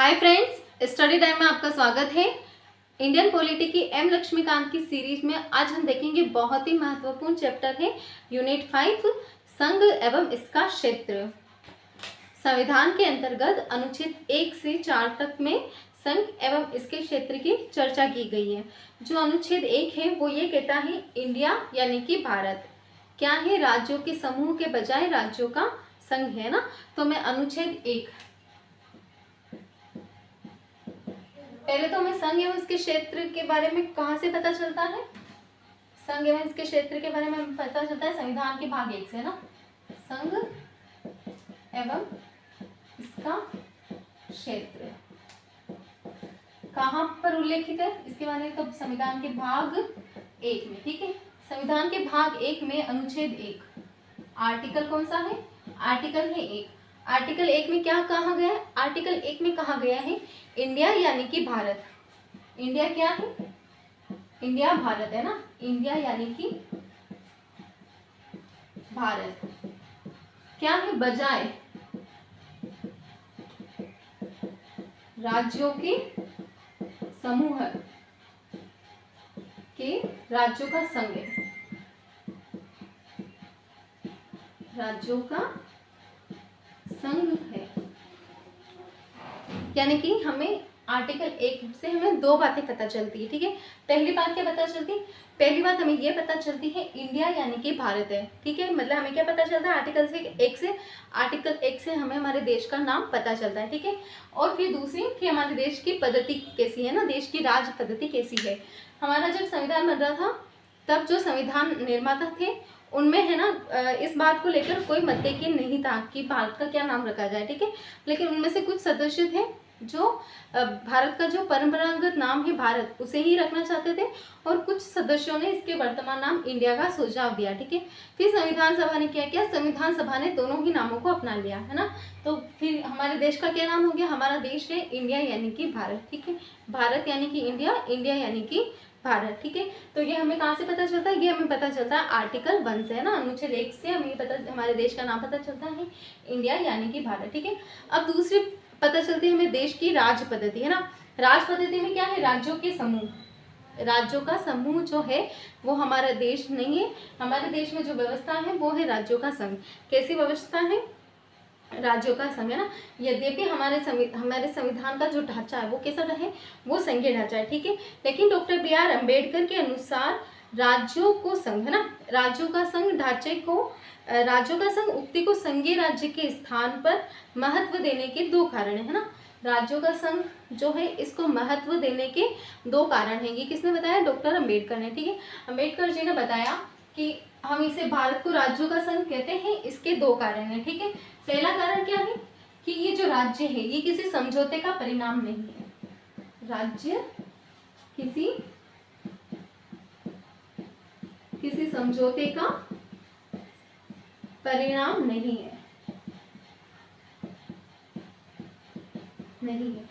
Hi friends, study time में आपका स्वागत है। इंडियन पॉलिटी की एम लक्ष्मीकांत की सीरीज में आज हम देखेंगे बहुत ही महत्वपूर्ण चैप्टर है यूनिट 5 संघ एवं इसका क्षेत्र। संविधान के अंतर्गत अनुच्छेद 1 से 4 तक में संघ एवं इसके क्षेत्र की चर्चा की गई है। जो अनुच्छेद 1 है वो ये कहता है इंडिया यानी कि भारत क्या है, राज्यों के समूह के बजाय राज्यों का संघ है ना। तो मैं अनुच्छेद 1 पहले तो हमें संघ एवं इसके क्षेत्र के बारे में कहाँ से पता चलता है। संघ एवं इसके क्षेत्र के बारे में हमें पता चलता है संविधान के भाग 1 से ना। संघ एवं इसका क्षेत्र कहाँ पर उल्लेखित है इसके बारे में, तो संविधान के भाग 1 में। ठीक है, संविधान के भाग 1 में अनुच्छेद 1 आर्टिकल कौन सा है, आर्टिकल है 1। आर्टिकल 1 में क्या कहा गया है, आर्टिकल 1 में कहा गया है इंडिया यानी कि भारत। इंडिया क्या है, इंडिया भारत है ना। इंडिया यानी कि भारत क्या है, बजाय राज्यों के समूह के राज्यों का संघ है, राज्यों का संघ है। यानी कि हमें आर्टिकल 1 से हमें दो बातें पता चलती है। ठीक है, पहली बात क्या पता चलती है, पहली बात हमें ये पता चलती है इंडिया यानी कि भारत है। ठीक है, मतलब हमें क्या पता चलता है आर्टिकल 1 से हमें हमारे देश का नाम पता चलता है। ठीक है, और फिर दूसरी कि हमारे देश की पद्धति कैसी है ना, देश की राज पद्धति कैसी है। हमारा जब संविधान बन रहा था तब जो संविधान निर्माता थे उनमें है ना इस बात को लेकर कोई मतभेद नहीं था कि भारत का क्या नाम रखा जाए। ठीक है, लेकिन उनमें से कुछ सदस्य थे जो भारत का जो परंपरागत नाम है भारत उसे ही रखना चाहते थे, और कुछ सदस्यों ने इसके वर्तमान नाम इंडिया का सुझाव दिया। ठीक है, फिर संविधान सभा ने क्या किया, संविधान सभा ने दोनों ही नामों को अपना लिया है ना। तो फिर हमारे देश का क्या नाम हो गया, हमारा देश है इंडिया यानी कि भारत। ठीक है, भारत यानी कि इंडिया, इंडिया यानी कि भारत। ठीक है, तो ये हमें कहाँ से पता चलता है, ये हमें पता चलता है आर्टिकल 1 से है ना। अनुच्छेद 1 से हमें पता, हमारे देश का नाम पता चलता है इंडिया यानी कि भारत। ठीक है, अब दूसरी पता चलती है हमें देश की राज पद्धति है ना। राज पद्धति में क्या है, राज्यों के समूह, राज्यों का समूह जो है वो हमारा देश नहीं है। हमारे देश में जो व्यवस्था है वो है राज्यों का संघ। कैसी व्यवस्था है, राज्यों का संघ है ना। यद्यपि हमारे संविधान का जो ढांचा है वो कैसा है, वो संघीय ढांचा है। ठीक है, लेकिन डॉक्टर बी.आर. अम्बेडकर के अनुसार राज्यों को संघ है ना, राज्यों का संघ ढांचे को, राज्यों का संघ उक्ति को संघीय राज्य के स्थान पर महत्व देने के दो कारण है ना। राज्यों का संघ जो है इसको महत्व देने के दो कारण हैं। ये किसने बताया, डॉक्टर अम्बेडकर ने। ठीक है, अम्बेडकर जी ने बताया कि हम इसे भारत को राज्यों का संघ कहते हैं, इसके दो कारण हैं। ठीक है, पहला कारण क्या है कि ये जो राज्य है ये किसी समझौते का परिणाम नहीं है। राज्य किसी समझौते का परिणाम नहीं है,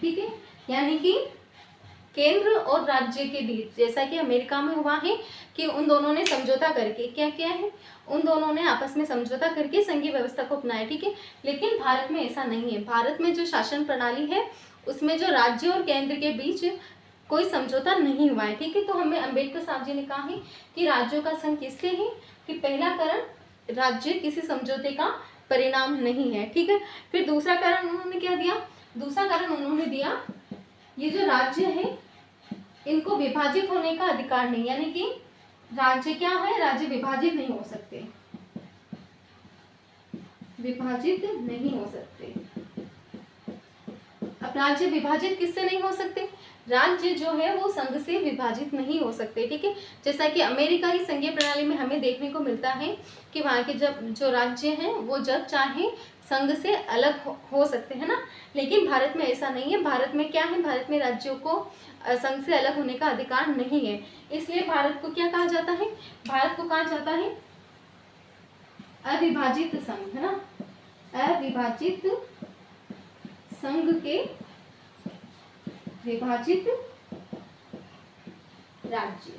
ठीक है। यानी कि केंद्र और राज्य के बीच, जैसा कि अमेरिका में हुआ है कि उन दोनों ने समझौता करके क्या किया है, उन दोनों ने आपस में समझौता करके संघीय व्यवस्था को अपनाया। ठीक है, लेकिन भारत में ऐसा नहीं है। भारत में जो शासन प्रणाली है उसमें जो राज्य और केंद्र के बीच कोई समझौता नहीं हुआ है। ठीक है, तो हमें अम्बेडकर साहब जी ने कहा है कि राज्यों का संघ किसलिए है कि पहला कारण राज्य किसी समझौते का परिणाम नहीं है। ठीक है, फिर दूसरा कारण उन्होंने क्या दिया, दूसरा कारण उन्होंने दिया ये जो राज्य है इनको विभाजित होने का अधिकार नहीं, यानी कि राज्य क्या है, राज्य विभाजित नहीं हो सकते, विभाजित नहीं हो सकते। अब राज्य विभाजित किससे नहीं हो सकते, राज्य जो है वो संघ से विभाजित नहीं हो सकते। ठीक है, जैसा कि अमेरिका की संघीय प्रणाली में हमें देखने को मिलता है कि वहाँ के जब जो राज्य हैं वो जब चाहे संघ से अलग हो सकते हैं ना, लेकिन भारत में ऐसा नहीं है। भारत में क्या है, भारत में राज्यों को संघ से अलग होने का अधिकार नहीं है। इसलिए भारत को क्या कहा जाता है, भारत को कहा जाता है अविभाजित संघ है ना, अविभाजित संघ के विभाजित राज्य।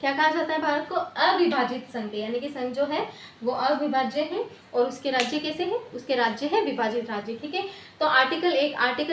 क्या कहा जाता है भारत को? अविभाजित संघ, यानी कि संघ जो है वो अविभाज्य है। और उसके राज्य कैसे हैं? उसके राज्य है विभाजित राज्य, ठीक है। तो आर्टिकल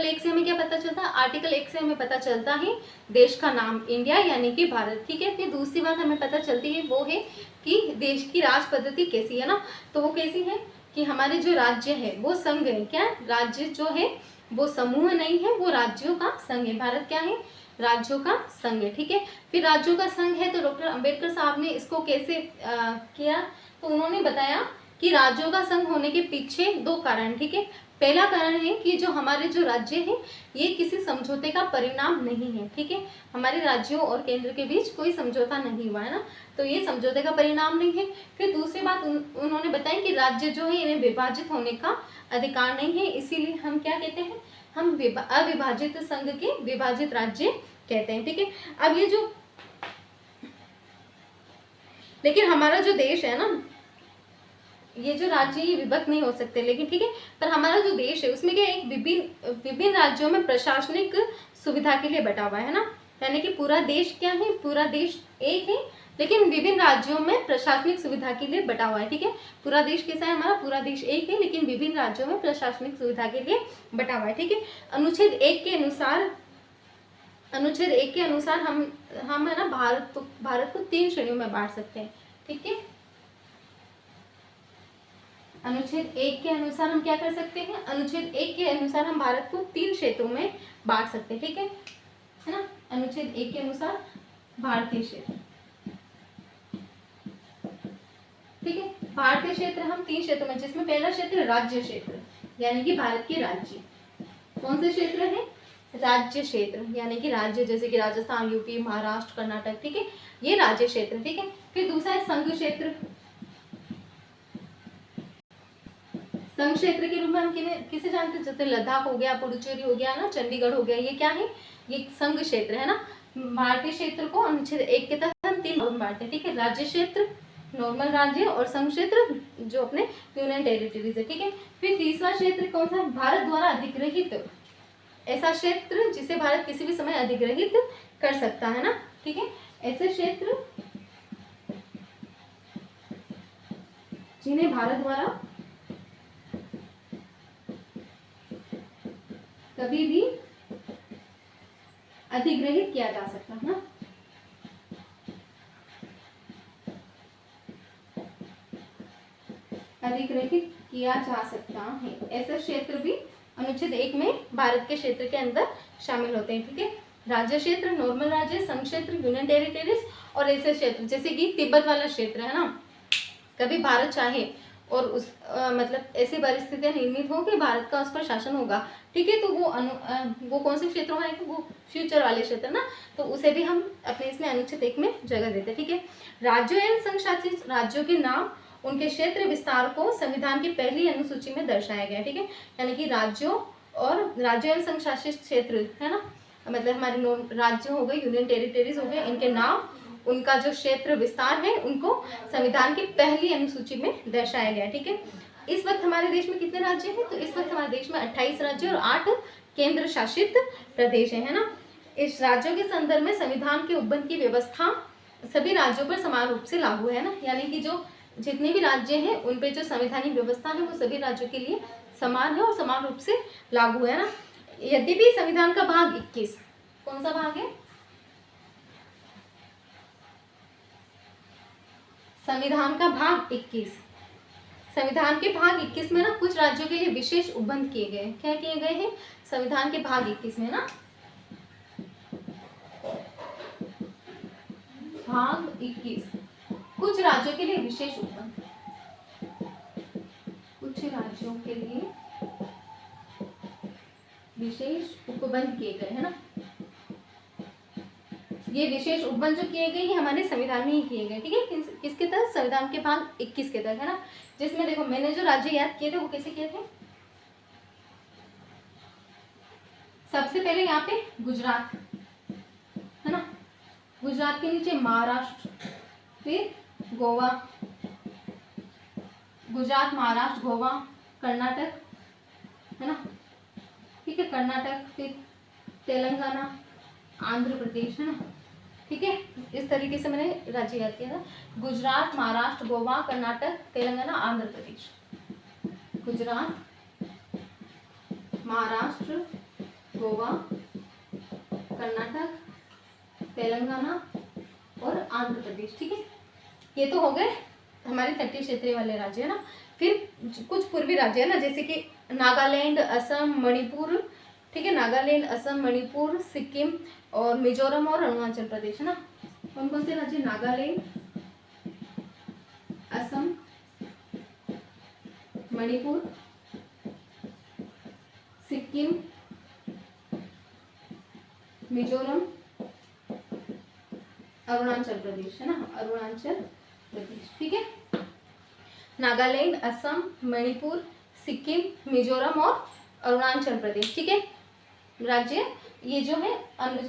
1 से हमें क्या पता चलता है? आर्टिकल 1 से हमें पता चलता है देश का नाम इंडिया यानी कि भारत, ठीक है। फिर दूसरी बात हमें पता चलती है वो है कि देश की राज पद्धति कैसी है ना, तो वो कैसी है कि हमारे जो राज्य है वो संघ है। क्या? राज्य जो है वो समूह नहीं है, वो राज्यों का संघ है। भारत क्या है? राज्यों का संघ है, ठीक है। फिर राज्यों का संघ है तो डॉक्टर अंबेडकर साहब ने इसको कैसे किया? तो उन्होंने बताया कि राज्यों का संघ होने के पीछे दो कारण, ठीक है। पहला कारण है कि जो हमारे जो राज्य है ये किसी समझौते का परिणाम नहीं है, ठीक है। हमारे राज्यों और केंद्र के बीच कोई समझौता नहीं हुआ है ना, तो ये समझौते का परिणाम नहीं है। फिर दूसरी बात उन्होंने बताया कि राज्य जो है इन्हें विभाजित होने का अधिकार नहीं है, इसीलिए हम क्या कहते हैं? हम अविभाजित संघ के विभाजित राज्य कहते हैं, ठीक है। अब ये जो लेकिन हमारा जो देश है ना, ये जो राज्य ये विभक्त नहीं हो सकते, लेकिन ठीक है, पर हमारा जो देश है उसमें क्या एक विभिन्न राज्यों में प्रशासनिक सुविधा के लिए बटा हुआ है ना, यानी कि पूरा देश क्या है? पूरा देश एक है लेकिन विभिन्न राज्यों में प्रशासनिक सुविधा के लिए बटा हुआ है, ठीक है। पूरा देश कैसा है? हमारा पूरा देश एक है लेकिन विभिन्न राज्यों में प्रशासनिक सुविधा के लिए बटा हुआ है, ठीक है। अनुच्छेद 1 के अनुसार हम है ना भारत को 3 श्रेणियों में बांट सकते हैं, ठीक है। अनुच्छेद 1 के अनुसार हम क्या कर सकते हैं? अनुच्छेद 1 के अनुसार हम भारत को 3 क्षेत्रों में बांट सकते हैं, ठीक है ना। अनुच्छेद 1 के अनुसार भारतीय क्षेत्र, ठीक है। भारतीय क्षेत्र हम 3 क्षेत्रों में, जिसमें पहला क्षेत्र राज्य क्षेत्र यानी कि भारत के राज्य। कौन से क्षेत्र है? राज्य क्षेत्र, यानी कि राज्य जैसे कि राजस्थान, यूपी, महाराष्ट्र, कर्नाटक, ठीक है, ये राज्य क्षेत्र, ठीक है। फिर दूसरा है संघ क्षेत्र। संघ क्षेत्र के रूप में हम किसे जानते हैं? जैसे लद्दाख हो गया, पुडुचेरी हो गया ना, चंडीगढ़ हो गया, ये क्या है? ये संघ क्षेत्र है ना। भारतीय क्षेत्र को अनुच्छेद 1 के तहत हम 3 भागों में बांटते हैं, ठीक है। राज्य क्षेत्र, नॉर्मल राज्य, और संघ क्षेत्र जो अपने यूनियन टेरिटरीज है, ठीक है। फिर तीसरा क्षेत्र कौन सा है? भारत द्वारा अधिग्रहित, ऐसा क्षेत्र जिसे भारत किसी भी समय अधिग्रहित कर सकता है ना, ठीक है। ऐसे क्षेत्र जिन्हें भारत द्वारा कभी भी अधिग्रहित किया जा सकता है ना। अधिग्रहित किया जा सकता है, ऐसे क्षेत्र भी अनुच्छेद 1 में भारत के क्षेत्र के अंदर शामिल होते हैं, ठीक है। राज्य क्षेत्र, नॉर्मल राज्य, संघ क्षेत्र, यूनियन टेरिटरीज और ऐसे क्षेत्र जैसे कि तिब्बत वाला क्षेत्र है ना, कभी भारत चाहे और उस मतलब ऐसी परिस्थितियां निर्मित हो कि भारत का उस पर शासन होगा, ठीक है, तो वो कौन से क्षेत्रों में आएगा? वो फ्यूचर वाले क्षेत्र ना, तो उसे भी हम अपने इसमें अनुच्छेद 1 में जगह देते हैं, ठीक है। राज्यों एवं संघ शासित राज्यों के नाम उनके क्षेत्र विस्तार को संविधान की पहली अनुसूची में दर्शाया गया, ठीक है। यानी कि राज्यों एवं संघ शासित क्षेत्र है ना, मतलब हमारे राज्य हो गए, यूनियन टेरिटरीज हो गए, इनके नाम, उनका जो क्षेत्र विस्तार है, उनको संविधान की पहली अनुसूची में दर्शाया गया, ठीक है। इस वक्त हमारे देश में कितने राज्य हैं? तो इस वक्त हमारे देश में 28 राज्य और 8 केंद्र शासित प्रदेश है ना। इस राज्यों के संदर्भ में संविधान के उपबंध की व्यवस्था सभी राज्यों पर समान रूप से लागू है ना, यानी कि जो जितने भी राज्य हैं उन पे जो संवैधानिक व्यवस्था है वो सभी राज्यों के लिए समान है और समान रूप से लागू है ना। यद्यपि संविधान का भाग 21, कौन सा भाग है? संविधान का भाग 21, संविधान के भाग 21 में ना कुछ राज्यों के लिए विशेष उपबंध किए गए। क्या किए गए हैं? संविधान के भाग 21 में ना, भाग 21 कुछ राज्यों के लिए विशेष उपबंध, कुछ राज्यों के लिए विशेष उपबंध किए गए है ना। ये विशेष उपबंध जो किए गए ये हमारे संविधान में ही किए गए, ठीक है। किसके तहत? संविधान के भाग 21 के तहत है ना, जिसमें देखो मैंने जो राज्य याद किए थे वो कैसे किए थे? सबसे पहले यहाँ पे गुजरात है ना, गुजरात के नीचे महाराष्ट्र, फिर गोवा, गुजरात, महाराष्ट्र, गोवा, कर्नाटक है ना, ठीक है, कर्नाटक, फिर तेलंगाना, आंध्र प्रदेश है ना, ठीक है, इस तरीके से मैंने राज्य याद किया था। गुजरात, महाराष्ट्र, गोवा, कर्नाटक, तेलंगाना, आंध्र प्रदेश। गुजरात, महाराष्ट्र, गोवा, कर्नाटक, तेलंगाना और आंध्र प्रदेश। ठीक है, ये तो हो गए हमारे तटीय क्षेत्रीय वाले राज्य है ना। फिर कुछ पूर्वी राज्य है ना, जैसे कि नागालैंड, असम, मणिपुर। ठीक है, नागालैंड, असम, मणिपुर, सिक्किम और मिजोरम और अरुणाचल प्रदेश है ना। कौन कौन से राज्य? नागालैंड, असम, मणिपुर, सिक्किम, मिजोरम, अरुणाचल प्रदेश है ना, अरुणाचल प्रदेश। ठीक है, नागालैंड, असम, मणिपुर, सिक्किम, मिजोरम और अरुणाचल प्रदेश। ठीक है, राज्य ये जो है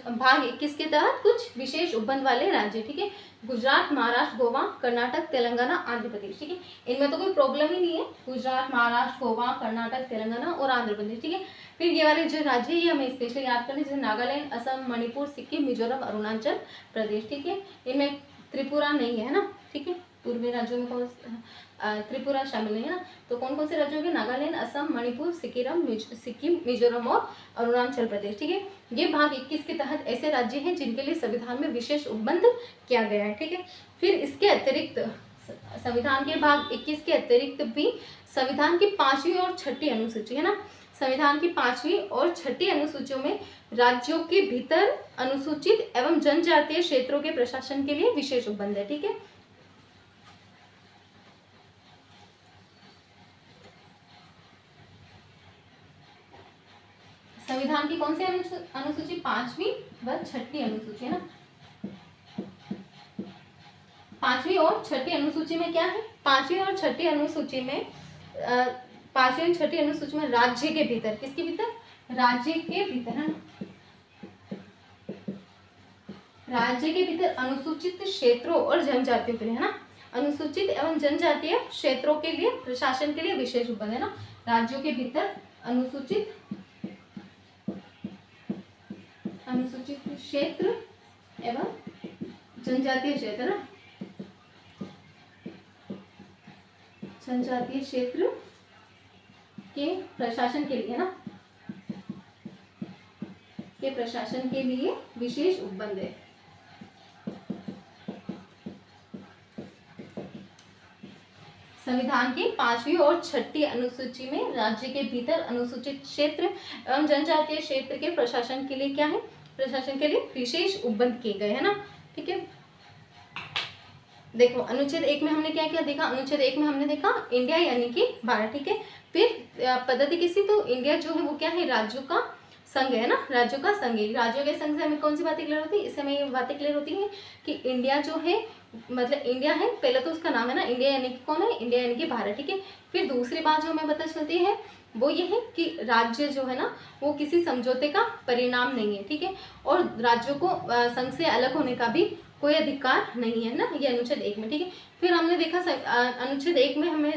भाग 21 के तहत कुछ विशेष उपबंध वाले राज्य। ठीक है, गुजरात, महाराष्ट्र, गोवा, कर्नाटक, तेलंगाना, आंध्र प्रदेश। ठीक है, इनमें तो कोई प्रॉब्लम ही नहीं है, गुजरात, महाराष्ट्र, गोवा, कर्नाटक, तेलंगाना और आंध्र प्रदेश। ठीक है, फिर ये वाले जो राज्य है ये हमें स्पेशली याद करने, जैसे नागालैंड, असम, मणिपुर, सिक्किम, मिजोरम, अरुणाचल प्रदेश। ठीक है, इनमें त्रिपुरा नहीं है ना। ठीक है, पूर्वी राज्यों में कौन त्रिपुरा शामिल नहीं है ना। तो कौन कौन से राज्यों के? नागालैंड, असम, मणिपुर, सिक्किम, मिजोरम और अरुणाचल प्रदेश। ठीक है, ये भाग 21 के तहत ऐसे राज्य हैं जिनके लिए संविधान में विशेष उपबंध किया गया है। ठीक है, फिर इसके अतिरिक्त संविधान के भाग 21 के अतिरिक्त भी संविधान की 5वीं और 6ठी अनुसूची है ना, संविधान की 5वीं और 6ठी अनुसूचियों में राज्यों के भीतर अनुसूचित एवं जनजातीय क्षेत्रों के प्रशासन के लिए विशेष उपबंध है। ठीक है, संविधान की कौन सी अनुसूची? 5वीं व 6ठी अनुसूची है ना। 5वीं और 6ठी अनुसूची में क्या है? 5वीं और 6ठी अनुसूची में 5वीं और 6ठी अनुसूची में राज्य के भीतर, किसके भीतर? राज्य के भीतर है ना, राज्य के भीतर अनुसूचित क्षेत्रों और जनजातियों के लिए है ना, अनुसूचित एवं जनजातीय क्षेत्रों के लिए प्रशासन के लिए विशेष उपबंध है ना। राज्यों के भीतर अनुसूचित क्षेत्र एवं जनजातीय क्षेत्र ना, जनजातीय क्षेत्र के प्रशासन के लिए ना, के प्रशासन के लिए विशेष उपबंध है। संविधान की 5वीं और 6ठी अनुसूची में राज्य के भीतर अनुसूचित क्षेत्र एवं जनजातीय क्षेत्र के प्रशासन के लिए क्या है? प्रशासन के लिए विशेष उपबंध किए गए है ना। ठीक है, देखो अनुच्छेद 1 में हमने क्या क्या देखा? अनुच्छेद 1 में हमने देखा इंडिया यानी कि भारत। ठीक है, फिर पद्धति किसी, तो इंडिया जो है वो क्या है? राज्यों का संघ है ना, राज्यों का संघ है। राज्यों के संघ से हमें कौन सी बातें क्लियर होती है? इससे हमें ये बातें क्लियर होती हैं कि इंडिया जो है मतलब इंडिया है, पहले तो उसका नाम है ना, इंडिया यानी कि कौन है? इंडिया यानी कि भारत। ठीक है, फिर दूसरी बात जो हमें पता चलती है वो ये है कि राज्य जो है ना वो किसी समझौते का परिणाम नहीं है। ठीक है, और राज्यों को संघ से अलग होने का भी कोई अधिकार नहीं है ना, ये अनुच्छेद 1 में। ठीक है, फिर हमने देखा अनुच्छेद 1 में हमें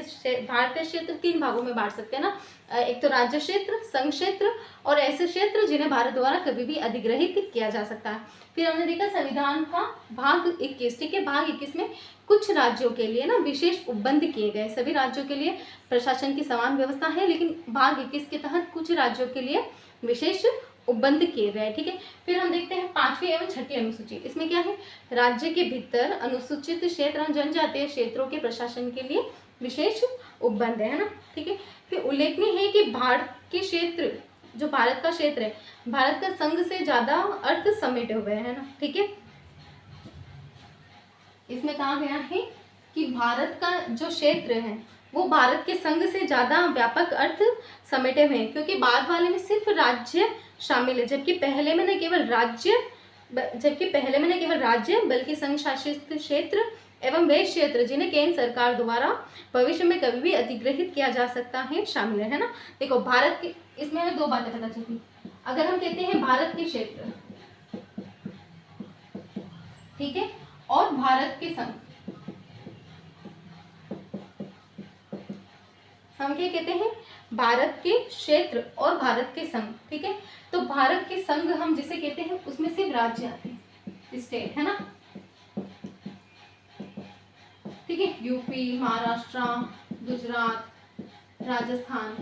भारतीय क्षेत्र 3 भागों में बांट सकते हैं ना, एक तो राज्य क्षेत्र, संघ क्षेत्र और ऐसे क्षेत्र जिन्हें भारत द्वारा कभी भी अधिग्रहित किया जा सकता है। फिर हमने देखा संविधान का भाग 21। ठीक है, भाग 21 में कुछ राज्यों के लिए ना विशेष उपबंध किए गए। सभी राज्यों के लिए प्रशासन की समान व्यवस्था है, लेकिन भाग 21 के तहत कुछ राज्यों के लिए विशेष उपबंध किए गए। ठीक है, फिर हम देखते हैं 5वीं एवं 6ठी अनुसूची। इसमें क्या है? राज्य के भीतर अनुसूचित क्षेत्र एवं जनजातीय क्षेत्रों के प्रशासन के लिए विशेष उपबंध है ना। ठीक है, फिर उल्लेखनीय है कि भारत के क्षेत्र, जो भारत का क्षेत्र है, भारत का संघ से ज्यादा अर्थ समेटे हुए है ना। ठीक है, इसमें कहा गया है कि भारत का जो क्षेत्र है वो भारत के संघ से ज्यादा व्यापक अर्थ समेटे हुए हैं, क्योंकि बाद वाले में सिर्फ राज्य शामिल है, जबकि पहले में न केवल राज्य बल्कि संघ शासित क्षेत्र एवं वे क्षेत्र जिन्हें केंद्र सरकार द्वारा भविष्य में कभी भी अधिग्रहित किया जा सकता है शामिल है ना। देखो भारत के, इसमें हमें 2 बातें पता चलती। अगर हम कहते हैं भारत के क्षेत्र, ठीक है, और भारत के संघ, हम क्या कहते हैं? भारत के क्षेत्र और भारत के संघ। ठीक है, तो भारत के संघ हम जिसे कहते हैं उसमें सिर्फ राज्य आते हैं। स्टेट है ना, ठीक है, यूपी, महाराष्ट्र, गुजरात, राजस्थान,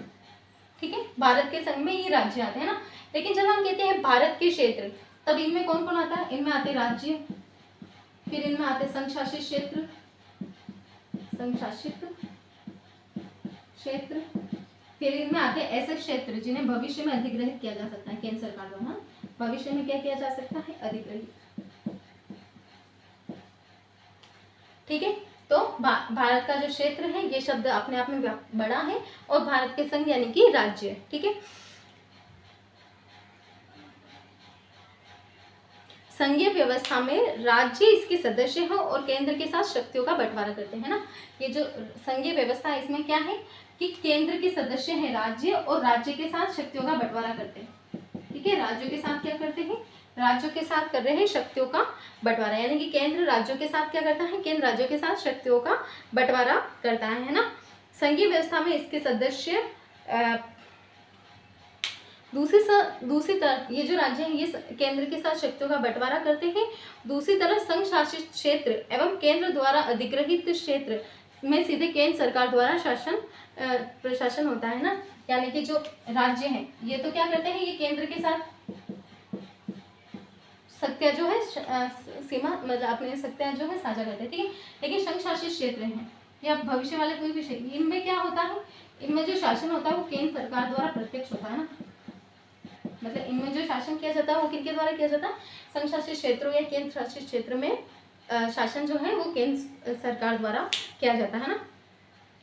ठीक है, भारत के संघ में ये राज्य आते हैं ना। लेकिन जब हम कहते हैं भारत के क्षेत्र, तब इनमें कौन कौन आता है? इनमें आते राज्य, फिर इनमें आते संघ शासित क्षेत्र, संघ शासित क्षेत्र, फिर इनमें आते हैं ऐसे क्षेत्र जिन्हें भविष्य में अधिग्रहित किया जा सकता है केंद्र सरकार द्वारा। भविष्य में क्या किया जा सकता है? अधिग्रहित, ठीक है। तो भारत का जो क्षेत्र है, ये शब्द अपने आप में बड़ा है, और भारत के संघ यानी कि राज्य, ठीक है। संघीय व्यवस्था में राज्य इसके सदस्य हैं और केंद्र के साथ शक्तियों का बंटवारा करते हैं ना। ये जो संघीय व्यवस्था है, इसमें क्या है कि केंद्र के सदस्य हैं राज्य, और राज्य के साथ शक्तियों का बंटवारा करते हैं, ठीक है। राज्यों के साथ क्या करते हैं? राज्यों के साथ कर रहे हैं शक्तियों का बंटवारा, यानी कि केंद्र राज्यों के साथ क्या करता है? केंद्र राज्यों के साथ शक्तियों का बंटवारा करता है ना। संघीय व्यवस्था में इसके सदस्य दूसरी तरफ ये जो राज्य हैं, ये केंद्र के साथ शक्तियों का बंटवारा करते हैं। दूसरी तरफ संघ शासित क्षेत्र एवं केंद्र द्वारा अधिग्रहित क्षेत्र में सीधे केंद्र सरकार द्वारा प्रशासन होता है ना। यानी कि जो राज्य हैं, ये तो क्या करते हैं? ये केंद्र के साथ शक्तियां जो है सीमा, मतलब अपने शक्तियां जो है साझा करते हैं, ठीक है। लेकिन संघ शासित क्षेत्र हैं या भविष्य वाले कोई भी क्षेत्र, इनमें क्या होता है? इनमें जो शासन होता है वो केंद्र सरकार द्वारा प्रत्यक्ष होता है ना। मतलब इनमें जो शासन किया जाता है वो किनके द्वारा किया जाता है? संघ शासित क्षेत्रों या केंद्र शासित क्षेत्र में शासन जो है वो केंद्र सरकार द्वारा किया जाता है ना।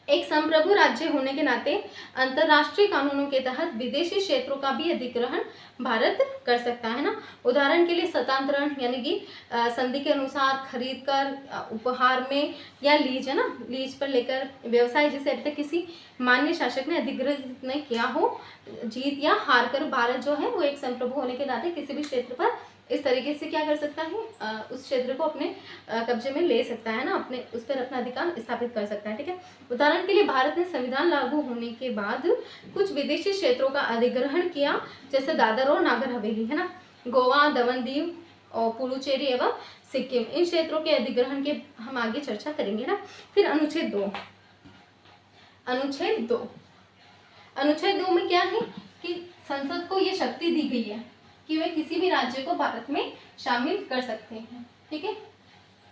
एक संप्रभु राज्य होने के नाते अंतर्राष्ट्रीय कानूनों के तहत विदेशी क्षेत्रों का भी अधिग्रहण भारत कर सकता है ना। उदाहरण के लिए सत्तांतरण, यानी कि संधि के अनुसार खरीद कर, उपहार में, या लीज है ना, लीज पर लेकर व्यवसाय जिसे अभी तक किसी मान्य शासक ने अधिग्रहित नहीं किया हो, जीत या हार कर भारत जो है वो एक संप्रभु होने के नाते किसी भी क्षेत्र पर इस तरीके से क्या कर सकता है? उस क्षेत्र को अपने कब्जे में ले सकता है ना, अपने उस पर अपना अधिकार स्थापित कर सकता है, ठीक है। उदाहरण के लिए भारत ने संविधान लागू होने के बाद कुछ विदेशी क्षेत्रों का अधिग्रहण किया, जैसे दादर और नागर हवेली है ना, गोवा, दमन दीव और पुडुचेरी एवं सिक्किम। इन क्षेत्रों के अधिग्रहण के हम आगे चर्चा करेंगे ना। फिर अनुच्छेद 2, अनुच्छेद 2 में क्या है कि संसद को ये शक्ति दी गई है कि वे किसी भी राज्य को भारत में शामिल कर सकते हैं, ठीक है।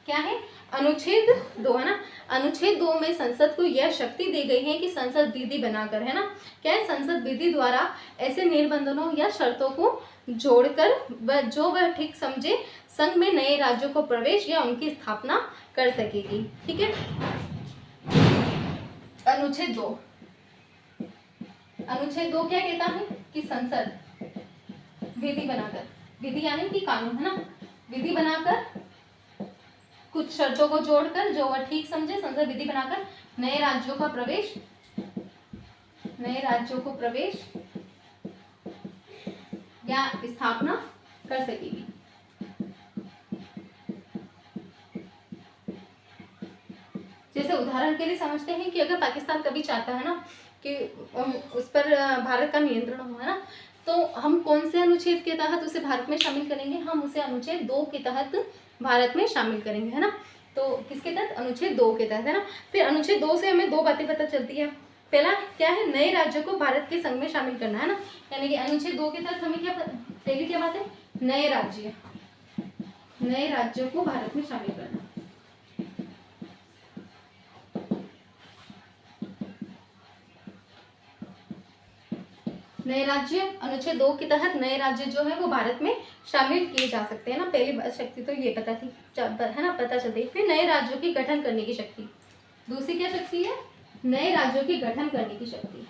क्या है? अनुच्छेद 2 है ना। अनुच्छेद 2 में संसद को यह शक्ति दी गई है कि संसद विधि बनाकर, है ना, क्या है, संसद विधि द्वारा ऐसे निबंधनों या शर्तों को जोड़कर वह ठीक समझे संघ में नए राज्यों को प्रवेश या उनकी स्थापना कर सकेगी, ठीक है। अनुच्छेद 2 क्या कहता है कि संसद विधि बनाकर, विधि यानी कि कानून है ना, विधि बनाकर कुछ शर्तों को जोड़कर जो वह ठीक समझे, संसद विधि बनाकर नए राज्यों को प्रवेश या स्थापना कर सकेगी। जैसे उदाहरण के लिए समझते हैं कि अगर पाकिस्तान कभी चाहता है ना कि उस पर भारत का नियंत्रण हो, है ना, तो हम कौन से अनुच्छेद के तहत उसे भारत में शामिल करेंगे? हम उसे अनुच्छेद 2 के तहत भारत में शामिल करेंगे, है ना। तो किसके तहत? अनुच्छेद 2 के तहत, है ना। फिर अनुच्छेद 2 से हमें 2 बातें पता चलती है। पहला क्या है? नए राज्यों को भारत के संघ में शामिल करना, है ना। यानी कि अनुच्छेद 2 के तहत हमें क्या पहली क्या बात है? नए राज्यों को भारत में शामिल करना। नए राज्य, अनुच्छेद 2 के तहत नए राज्य जो है वो भारत में शामिल किए जा सकते हैं ना। पहली शक्ति तो ये पता थी, है ना, पता चलती। फिर नए राज्यों की गठन करने की शक्ति, दूसरी क्या शक्ति है? नए राज्यों की गठन करने की शक्ति।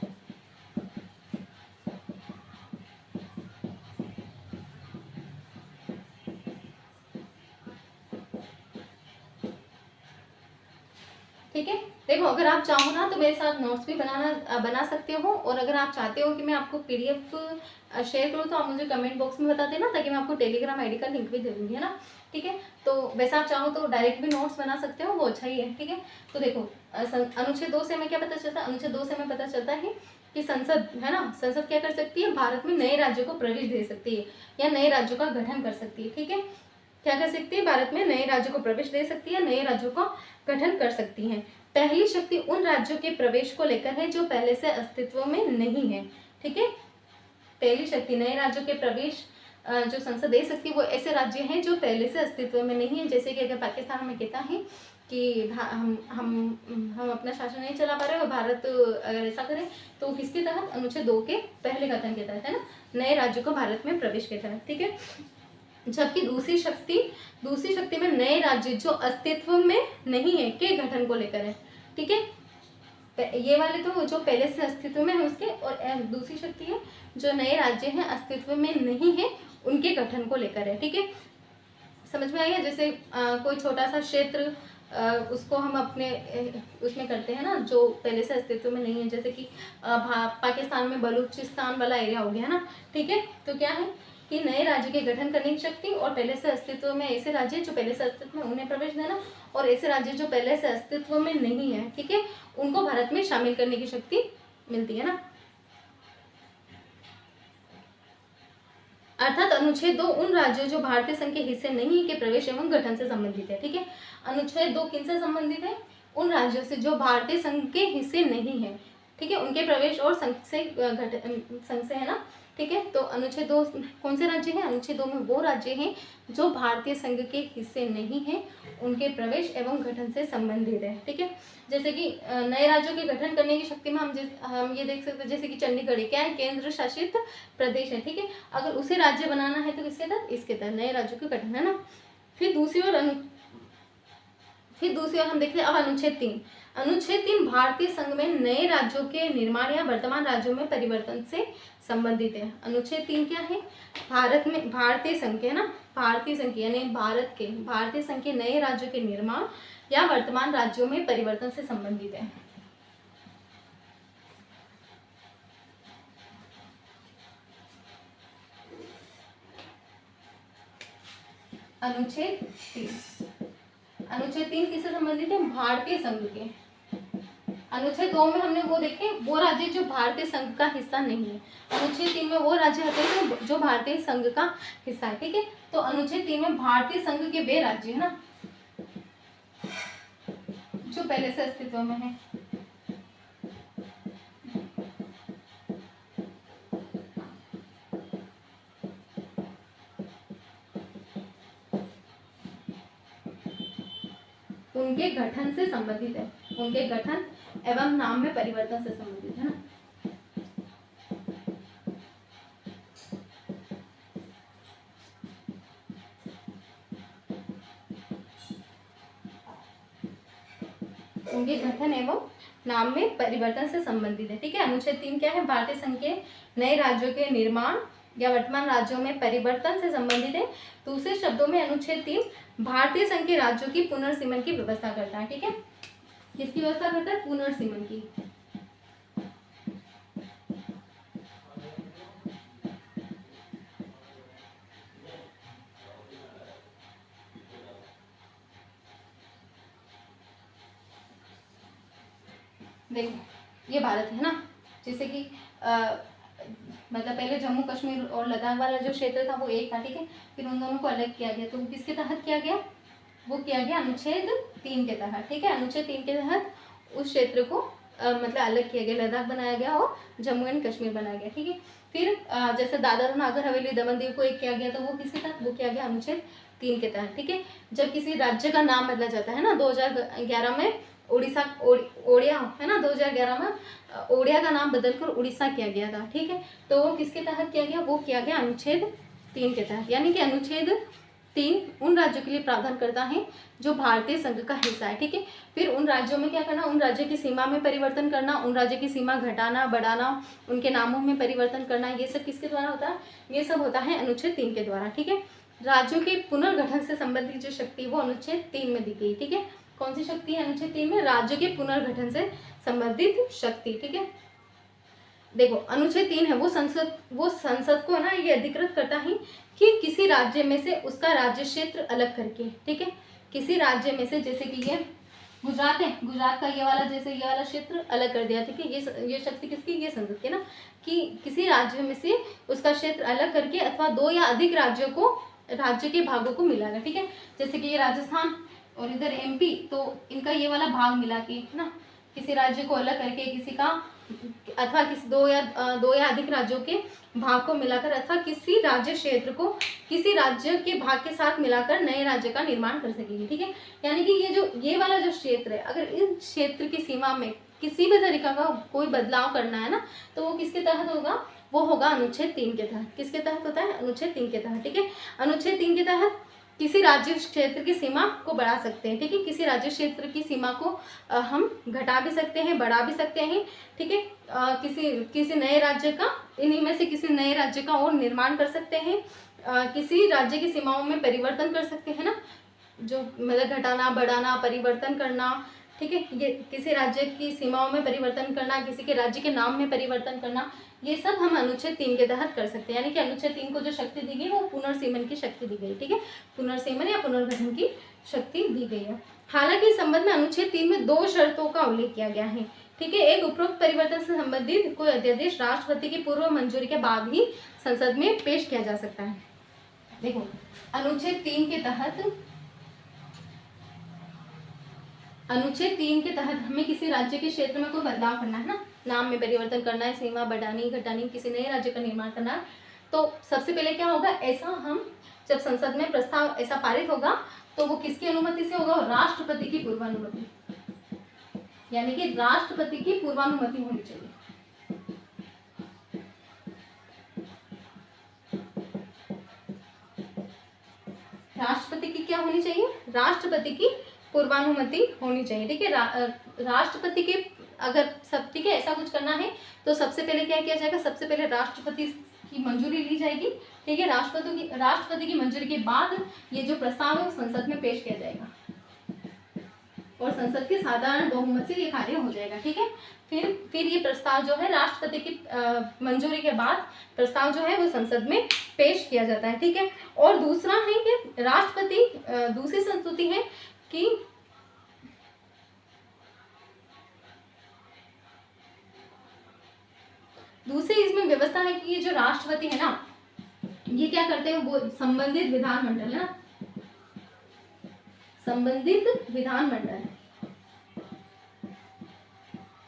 ठीक है, देखो अगर आप चाहो ना तो मेरे साथ नोट्स भी बना सकते हो, और अगर आप चाहते हो कि मैं आपको PDF शेयर करूँ तो आप मुझे कमेंट बॉक्स में बता देना, ताकि मैं आपको टेलीग्राम आईडी का लिंक भी दे दूँगी, है ना। ठीक है, तो वैसे आप चाहो तो डायरेक्ट भी नोट्स बना सकते हो, वो अच्छा ही है। ठीक है, तो देखो अनुच्छेद 2 से हमें क्या पता चलता है? अनुच्छेद 2 से हमें पता चलता है कि संसद, है ना, संसद क्या कर सकती है? भारत में नए राज्यों को प्रवेश दे सकती है या नए राज्यों का गठन कर सकती है। ठीक है, क्या कर सकती है, भारत में नए राज्यों को प्रवेश दे सकती है, नए राज्यों का गठन कर सकती है। पहली शक्ति उन राज्यों के प्रवेश को लेकर है जो पहले से अस्तित्व में नहीं है। ठीक है, पहली शक्ति नए राज्यों के प्रवेश जो संसद दे सकती है वो ऐसे राज्य हैं जो पहले से अस्तित्व में नहीं है। जैसे कि अगर पाकिस्तान हमें कहता है कि हम अपना शासन नहीं चला पा रहे और भारत अगर ऐसा करे तो किसके तहत, अनुच्छेद 2 के पहले कथन के तहत, है ना, नए राज्यों को भारत में प्रवेश के तहत। ठीक है, जबकि दूसरी शक्ति में नए राज्य जो अस्तित्व में नहीं है के गठन को लेकर है। ठीक है, ये वाले तो जो पहले से अस्तित्व में है उसके, और दूसरी शक्ति है जो नए राज्य हैं अस्तित्व में नहीं है उनके गठन को लेकर है। ठीक है, समझ में आया। जैसे कोई छोटा सा क्षेत्र उसको हम अपने उसमें करते हैं ना, जो पहले से अस्तित्व में नहीं है, जैसे कि पाकिस्तान में बलूचिस्तान वाला एरिया हो गया ना। ठीक है, तो क्या है कि नए राज्य के गठन करने की शक्ति, और पहले से अस्तित्व में ऐसे राज्य जो पहले से अस्तित्व में उन्हें प्रवेश देना, और ऐसे राज्य जो पहले से अस्तित्व में नहीं है, ठीक है, उनको भारत में शामिल करने की शक्ति मिलती है ना। अर्थात अनुच्छेद 2 उन राज्यों जो भारतीय संघ के हिस्से नहीं के प्रवेश एवं गठन से संबंधित है। ठीक है, अनुच्छेद 2 किन से संबंधित है, उन राज्यों से जो भारतीय संघ के हिस्से नहीं है। ठीक है, उनके प्रवेश और संघ से है ना। ठीक है, तो अनुच्छेद 2 कौन से राज्य हैं, अनुच्छेद 2 में वो राज्य हैं जो भारतीय संघ के हिस्से नहीं हैं, उनके प्रवेश एवं गठन से संबंधित है। ठीक है, जैसे कि नए राज्यों के गठन करने की शक्ति में हम ये देख सकते हैं, जैसे कि चंडीगढ़ क्या है, केंद्र शासित प्रदेश है। ठीक है, अगर उसे राज्य बनाना है तो किसके तहत, इसके तहत नए राज्यों के गठन, है ना। फिर दूसरी ओर हम देखते हैं अब अनुच्छेद 3 भारतीय संघ में नए राज्यों के निर्माण या वर्तमान राज्यों में परिवर्तन से संबंधित है। अनुच्छेद 3 क्या है, भारत में भारतीय संघ के, है ना, भारतीय संघ यानी भारतीय संघ के नए राज्यों के निर्माण या वर्तमान राज्यों में परिवर्तन से संबंधित है। अनुच्छेद 3 किससे संबंधित है, भारतीय संघ के। अनुच्छेद 2 में हमने वो देखे वो राज्य जो भारतीय संघ का हिस्सा नहीं है, अनुच्छेद 3 में वो राज्य होते हैं जो भारतीय संघ का हिस्सा है। ठीक है, तो अनुच्छेद 3 में भारतीय संघ के वे राज्य है ना जो पहले से अस्तित्व में है। उनके गठन से संबंधित है, उनके गठन एवं नाम में परिवर्तन से संबंधित है ना। उनके गठन एवं नाम में परिवर्तन से संबंधित है। ठीक है, अनुच्छेद 3 क्या है, भारतीय संघ के नए राज्यों के निर्माण या वर्तमान राज्यों में परिवर्तन से संबंधित है। दूसरे शब्दों में अनुच्छेद 3 भारतीय संघ के राज्यों की पुनर्सीमन की व्यवस्था करता है। ठीक है, किसकी व्यवस्था करता है, पुनर्सीमन की। देखो ये भारत है ना, जैसे कि मतलब पहले जम्मू कश्मीर और लद्दाख वाला जो क्षेत्र था वो एक था। ठीक है, फिर उन दोनों को अलग किया गया, तो किसके तहत किया गया, वो किया गया अनुच्छेद 3 के तहत। ठीक है, अनुच्छेद 3 के तहत उस क्षेत्र को मतलब अलग किया गया, लद्दाख बनाया गया और जम्मू एंड कश्मीर बनाया गया। ठीक है, फिर जैसे दादर नागर हवेली दमन दीव को एक किया गया, तो वो किसके तहत, वो किया गया अनुच्छेद 3 के तहत। ठीक है, जब किसी राज्य का नाम बदला जाता है ना, 2011 में ओडिया है ना, 2011 में ओडिया का नाम बदलकर उड़ीसा किया गया था। ठीक है, तो वो किसके तहत किया गया, वो किया गया अनुच्छेद 3 के तहत। यानी कि अनुच्छेद 3 उन राज्यों के लिए प्रावधान करता है जो भारतीय संघ का हिस्सा है। ठीक है, फिर उन राज्यों में क्या करना, उन राज्यों की सीमा में परिवर्तन करना, उन राज्यों की सीमा घटाना बढ़ाना, उनके नामों में परिवर्तन करना, ये सब किसके द्वारा होता है, ये सब होता है अनुच्छेद 3 के द्वारा। ठीक है, राज्यों के पुनर्गठन से संबंधित जो शक्ति वो अनुच्छेद 3 में दी गई। ठीक है, कौन सी शक्ति है अनुच्छेद 3 में, राज्यों के पुनर्गठन से संबंधित शक्ति। ठीक है, देखो अनुच्छेद 3 है वो संसद को ना ये अधिकृत करता है कि किसी राज्य में से उसका राज्य क्षेत्र अलग करके, ठीक है, किसी राज्य में से, जैसे कि ये गुजरात है, गुजरात का ये वाला जैसे ये वाला क्षेत्र अलग कर दिया। ठीक है, ये शक्ति किसकी, ये संसद की ना, कि किसी राज्य में से उसका क्षेत्र अलग करके अथवा 2 या अधिक राज्यों को राज्य के भागों को मिलाकर, ठीक है। जैसे कि ये राजस्थान और इधर एमपी, तो इनका ये वाला भाग मिला के, है ना, किसी राज्य को अलग करके किसी का, अथवा किसी दो या अधिक राज्यों के भाग को मिलाकर, अथवा किसी राज्य क्षेत्र को किसी राज्य के भाग के साथ मिलाकर नए राज्य का निर्माण कर सकेगी, ठीक है। यानी कि ये वाला जो क्षेत्र है, अगर इस क्षेत्र की सीमा में किसी भी तरीका का कोई बदलाव करना है ना, तो वो किसके तहत होगा, वो होगा अनुच्छेद 3 के तहत। किसके तहत होता है, अनुच्छेद 3 के तहत, ठीक है। अनुच्छेद 3 के तहत किसी राज्य क्षेत्र की सीमा को बढ़ा सकते हैं, ठीक है। किसी राज्य क्षेत्र की सीमा को हम घटा भी सकते हैं, बढ़ा भी सकते हैं, ठीक है। किसी नए राज्य का, इन्हीं में से किसी नए राज्य का और निर्माण कर सकते हैं। किसी राज्य की सीमाओं में परिवर्तन कर सकते हैं ना, जो मतलब घटाना, बढ़ाना, परिवर्तन करना, ठीक है। ये किसी राज्य की सीमाओं में परिवर्तन करना, किसी के राज्य के नाम में परिवर्तन करना, ये सब हम अनुच्छेद 3 के तहत कर सकते हैं। यानी कि अनुच्छेद 3 को जो शक्ति दी गई वो पुनर्सीमन की शक्ति दी गई, ठीक है। पुनर्सीमन या पुनर्गठन की शक्ति दी गई है। हालांकि इस संबंध में अनुच्छेद 3 में 2 शर्तों का उल्लेख किया गया है, ठीक है। एक, उपरोक्त परिवर्तन से संबंधित कोई अध्यादेश राष्ट्रपति की पूर्व मंजूरी के बाद ही संसद में पेश किया जा सकता है। देखो, अनुच्छेद 3 के तहत हमें किसी राज्य के क्षेत्र में कोई बदलाव करना है ना, नाम में परिवर्तन करना है, सीमा बढ़ानी, घटानी, किसी नए राज्य का निर्माण करना है, तो सबसे पहले क्या होगा, ऐसा हम जब संसद में प्रस्ताव ऐसा पारित होगा तो वो किसकी अनुमति से होगा, राष्ट्रपति की पूर्वानुमति, यानी कि राष्ट्रपति की पूर्वानुमति होनी चाहिए। राष्ट्रपति की क्या होनी चाहिए, राष्ट्रपति की पूर्वानुमति होनी चाहिए, ठीक है। राष्ट्रपति के अगर सब, ठीक है, ऐसा कुछ करना है तो सबसे पहले क्या किया जाएगा, सबसे पहले राष्ट्रपति की मंजूरी ली जाएगी, ठीक है। राष्ट्रपति की मंजूरी के बाद ये जो प्रस्ताव है संसद में पेश किया जाएगा और संसद के साधारण बहुमत से ये कार्य हो जाएगा, ठीक है। फिर ये प्रस्ताव जो है राष्ट्रपति की मंजूरी के बाद प्रस्ताव जो है वो संसद में पेश किया जाता है, ठीक है। और दूसरा है कि राष्ट्रपति, दूसरी संस्तुति है कि दूसरी इसमें व्यवस्था है कि ये जो राष्ट्रपति है ना, ये क्या करते हैं, वो संबंधित विधानमंडल है ना, संबंधित विधानमंडल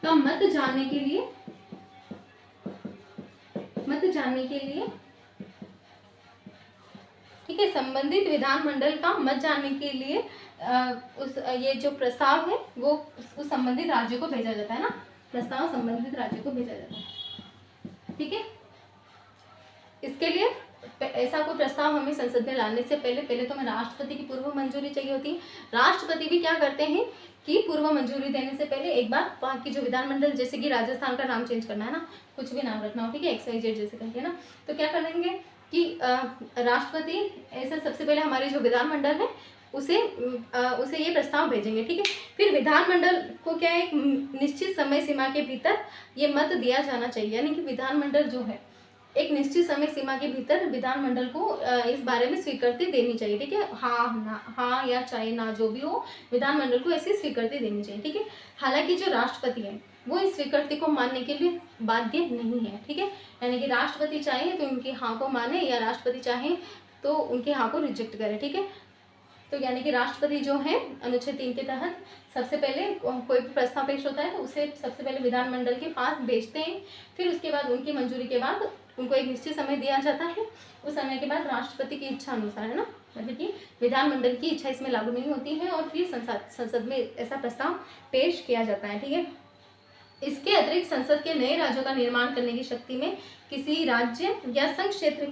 का मत जानने के लिए ठीक है, संबंधित विधानमंडल का मत जानने के लिए ये जो प्रस्ताव है वो उस संबंधित राज्य को भेजा जाता है ना, प्रस्ताव संबंधित राज्य को भेजा जाता है, ठीक है। इसके लिए ऐसा कोई प्रस्ताव हमें संसद में लाने से पहले तो हमें राष्ट्रपति की पूर्व मंजूरी चाहिए होती है। राष्ट्रपति भी क्या करते हैं कि पूर्व मंजूरी देने से पहले एक बार वहाँ की जो विधानमंडल, जैसे कि राजस्थान का नाम चेंज करना है ना, कुछ भी नाम रखना हो, ठीक है, XYZ जैसे करके ना, तो क्या कर देंगे कि राष्ट्रपति ऐसा सबसे पहले हमारी जो विधानमंडल है उसे ये प्रस्ताव भेजेंगे, ठीक है। फिर विधानमंडल को क्या है, एक निश्चित समय सीमा के भीतर ये मत दिया जाना चाहिए, यानी कि विधानमंडल जो है एक निश्चित समय सीमा के भीतर विधानमंडल को इस बारे में स्वीकृति देनी चाहिए, ठीक है। हाँ या चाहे ना, जो भी हो, विधानमंडल को ऐसी स्वीकृति देनी चाहिए, ठीक है। हालांकि जो राष्ट्रपति है वो इस स्वीकृति को मानने के लिए बाध्य नहीं है, ठीक है। यानी कि राष्ट्रपति चाहे तो उनकी हाँ को माने या राष्ट्रपति चाहे तो उनके हाँ को रिजेक्ट करे, ठीक है। तो यानी कि राष्ट्रपति जो है अनुच्छेद 3 के तहत सबसे पहले कोई भी प्रस्ताव पेश होता है तो उसे सबसे पहले विधानमंडल के पास भेजते हैं, फिर उसके बाद उनकी मंजूरी के बाद उनको एक निश्चित समय दिया जाता है। उस समय के बाद राष्ट्रपति की इच्छा अनुसार, है ना, मतलब कि विधानमंडल की इच्छा इसमें लागू नहीं होती है और फिर संसद में ऐसा प्रस्ताव पेश किया जाता है, ठीक है। इसके अतिरिक्त संसद के नए राज्यों का निर्माण करने की शक्ति में किसी राज्य या संघ क्षेत्र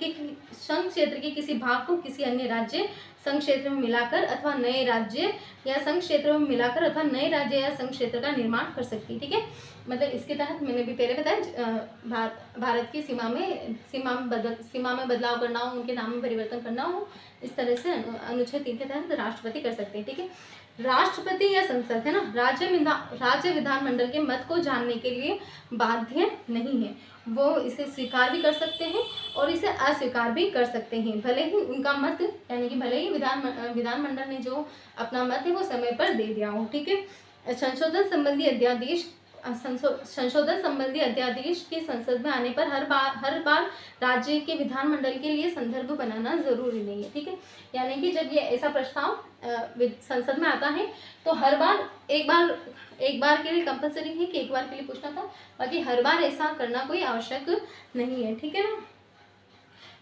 के किसी भाग को किसी अन्य राज्य संघ क्षेत्र में मिलाकर अथवा नए राज्य या संघ क्षेत्र में मिलाकर अथवा नए राज्य या संघ क्षेत्र का निर्माण कर सकती है, ठीक है। मतलब इसके तहत मैंने भी पहले बताया, भारत की सीमा में बदलाव करना हो, उनके नाम में परिवर्तन करना हो, इस तरह से अनुच्छेद 3 के तहत राष्ट्रपति कर सकते हैं, ठीक है। राष्ट्रपति या संसद, है ना, राज्य विधानमंडल के मत को जानने के लिए बाध्य नहीं है, वो इसे स्वीकार भी कर सकते हैं और इसे अस्वीकार भी कर सकते हैं, भले ही उनका मत, यानी कि भले ही विधानमंडल ने जो अपना मत है वो समय पर दे दिया हो, ठीक है। संशोधन संबंधी अध्यादेश संशोधन संबंधी अध्यादेश के संसद में आने पर हर बार राज्य के विधानमंडल के लिए संदर्भ बनाना जरूरी नहीं है, ठीक है। यानी कि जब ये ऐसा प्रस्ताव संसद में आता है तो हर बार एक बार के लिए कंपलसरी है कि एक बार के लिए पूछना था, बाकी हर बार ऐसा करना कोई आवश्यक नहीं है, ठीक है ना।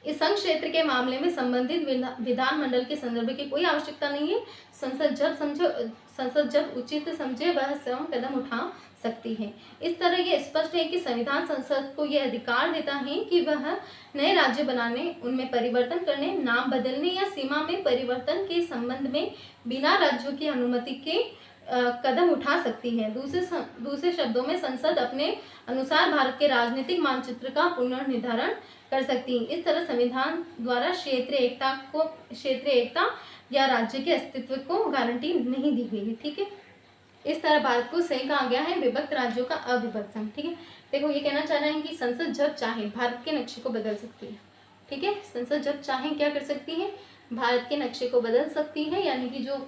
इस संघ क्षेत्र के मामले में संबंधित विधानमंडल के संदर्भ की कोई आवश्यकता नहीं है। संसद जब उचित समझे वह स्वयं कदम उठा सकती है। इस तरह ये स्पष्ट है कि संविधान संसद को यह अधिकार देता है कि वह नए राज्य बनाने, उनमें परिवर्तन करने, नाम बदलने या सीमा में परिवर्तन के संबंध में बिना राज्यों की अनुमति के कदम उठा सकती है। दूसरे शब्दों में संसद अपने अनुसार भारत के राजनीतिक मानचित्र का पुनर्निर्धारण कर सकती है। इस तरह संविधान द्वारा क्षेत्रीय एकता या राज्य के अस्तित्व को गारंटी नहीं दी गई है, ठीक है। इस तरह भारत को सही कहा गया है विभक्त राज्यों का अविभक्त संघ, ठीक है। देखो ये कहना चाह रहे हैं कि संसद जब चाहे भारत के नक्शे को बदल सकती है, ठीक है। संसद जब चाहे क्या कर सकती है, भारत के नक्शे को बदल सकती है। यानी कि जो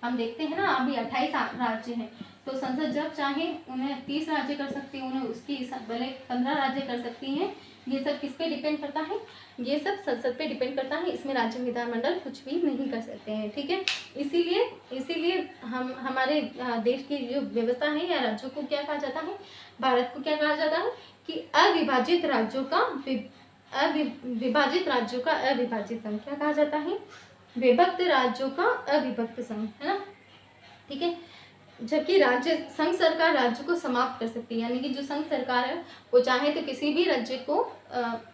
हम देखते हैं ना अभी 28 राज्य हैं, तो संसद जब चाहे उन्हें 30 राज्य कर सकती है, उन्हें उसकी भले 15 राज्य कर सकती हैं। ये सब किस पे डिपेंड करता है, ये सब संसद पे डिपेंड करता है। इसमें राज्य विधानमंडल कुछ भी नहीं कर सकते हैं, ठीक है। इसीलिए हम हमारे देश की जो व्यवस्था है या राज्यों को क्या कहा जाता है, भारत को क्या कहा जाता है कि अविभाजित राज्यों का अविभाजित संघ क्या कहा जाता है, विभक्त राज्यों का अविभक्त संघ, है ना, ठीक है। जबकि संघ सरकार राज्य को समाप्त कर सकती है। यानी कि जो संघ सरकार है वो चाहे तो किसी भी राज्य को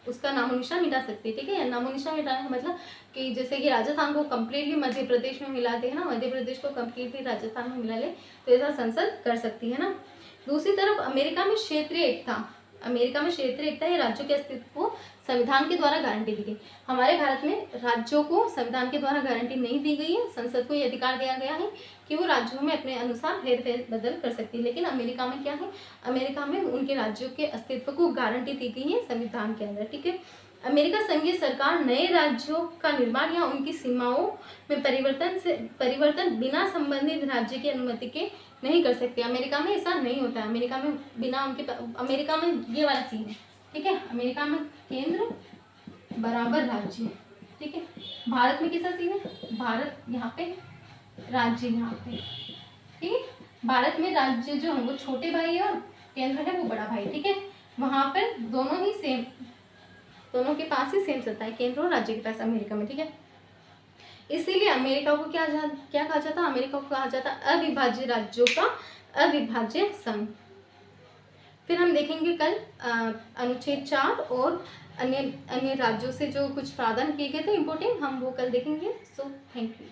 उसका नामोनिशान मिटा सकती है, ठीक है। नामोनिशान मिटाने का मतलब कि जैसे कि राजस्थान को कम्प्लीटली मध्य प्रदेश में मिला दे, है ना, मध्य प्रदेश को कम्प्लीटली राजस्थान में मिला ले, तो ऐसा संसद कर सकती है ना। दूसरी तरफ अमेरिका में क्षेत्रीय एकता या राज्यों के अस्तित्व को संविधान के द्वारा गारंटी दी गई। हमारे भारत में राज्यों को संविधान के द्वारा गारंटी नहीं दी गई है। संसद को यह अधिकार दिया गया है कि वो राज्यों में अपने अनुसार हेरफेर बदल कर सकती है। लेकिन अमेरिका में क्या है, अमेरिका में उनके राज्यों के अस्तित्व को गारंटी दी गई है संविधान के अंदर, ठीक है। अमेरिका संघीय सरकार नए राज्यों का निर्माण या उनकी सीमाओं में परिवर्तन बिना संबंधित राज्य की अनुमति के नहीं कर सकते। अमेरिका में ऐसा नहीं होता है। अमेरिका में ये वाला सीन है, ठीक है। अमेरिका में केंद्र बराबर राज्य, ठीक है। भारत में कैसा सीन है, भारत यहाँ पे राज्य यहाँ पे, ठीक है। भारत में राज्य जो है वो छोटे भाई है और केंद्र है वो बड़ा भाई, ठीक है। वहाँ पर दोनों के पास ही सेम सत्ता है, केंद्र और राज्य के पास अमेरिका में, ठीक है। इसीलिए अमेरिका को क्या कहा जाता है, अमेरिका को कहा जाता है अविभाज्य राज्यों का अविभाज्य संघ। फिर हम देखेंगे कल अनुच्छेद 4 और अन्य राज्यों से जो कुछ प्रावधान किए गए थे इम्पोर्टेंट, हम वो कल देखेंगे। So thank you.